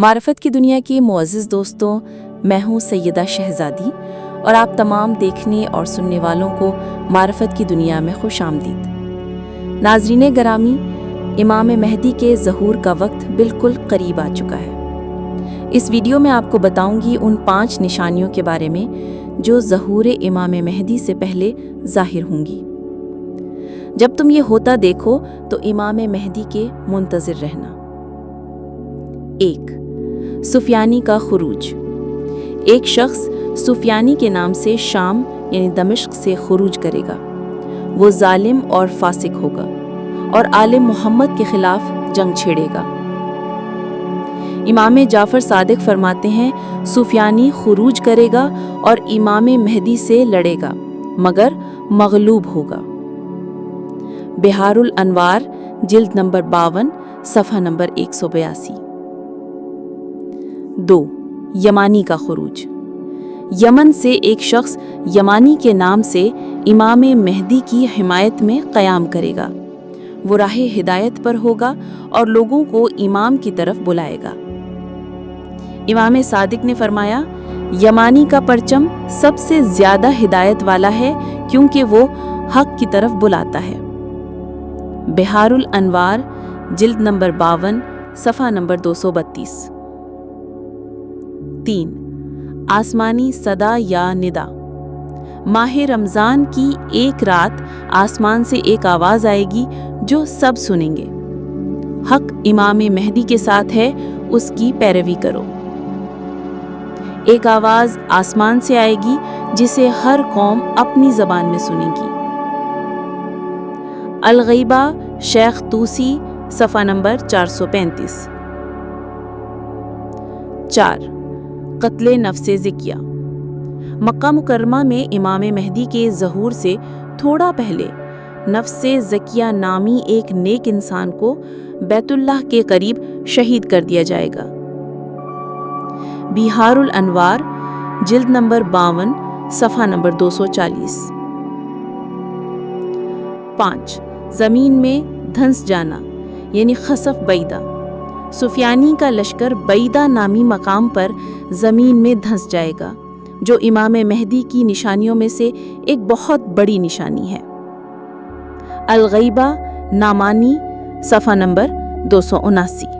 معرفت کی دنیا کے معزز دوستوں، میں ہوں سیدہ شہزادی اور آپ تمام دیکھنے اور سننے والوں کو معرفت کی دنیا میں خوش آمدید۔ ناظرین گرامی، امام مہدی کے ظہور کا وقت بالکل قریب آ چکا ہے۔ اس ویڈیو میں آپ کو بتاؤں گی ان 5 نشانیوں کے بارے میں جو ظہور امام مہدی سے پہلے ظاہر ہوں گی۔ جب تم یہ ہوتا دیکھو تو امام مہدی کے منتظر رہنا۔ 1. سفیانی کا خروج۔ ایک شخص سفیانی کے نام سے شام یعنی دمشق سے خروج کرے گا۔ وہ ظالم اور فاسق ہوگا اور آل محمد کے خلاف جنگ چھیڑے گا۔ امام جعفر صادق فرماتے ہیں، سفیانی خروج کرے گا اور امام مہدی سے لڑے گا مگر مغلوب ہوگا۔ بہار الانوار جلد نمبر 52 صفحہ نمبر 182۔ 2. یمانی کا خروج۔ یمن سے ایک شخص یمانی کے نام سے امام مہدی کی حمایت میں قیام کرے گا۔ وہ راہ ہدایت پر ہوگا اور لوگوں کو امام کی طرف بلائے گا۔ امام صادق نے فرمایا، یمانی کا پرچم سب سے زیادہ ہدایت والا ہے کیونکہ وہ حق کی طرف بلاتا ہے۔ بہار الانوار جلد نمبر 52 صفحہ نمبر 232۔ 3. آسمانی صدا یا ندا۔ ماہ رمضان کی ایک رات آسمان سے ایک آواز آئے گی جو سب سنیں گے۔ حق امام مہدی کے ساتھ ہے، اس کی پیروی کرو۔ ایک آواز آسمان سے آئے گی جسے ہر قوم اپنی زبان میں سنے گی۔ الغیبہ شیخ طوسی صفحہ نمبر 435۔ 4. قتل نفس زکیہ۔ مکہ مکرمہ میں امام مہدی کے ظہور سے تھوڑا پہلے نفس زکیہ نامی ایک نیک انسان کو بیت اللہ کے قریب شہید کر دیا جائے گا۔ بہار الانوار جلد نمبر 52 صفحہ نمبر 240۔ 5. زمین میں دھنس جانا یعنی خسف بیدہ۔ سفیانی کا لشکر بیدہ نامی مقام پر زمین میں دھنس جائے گا، جو امام مہدی کی نشانیوں میں سے ایک بہت بڑی نشانی ہے۔ الغیبہ نامانی صفحہ نمبر 279۔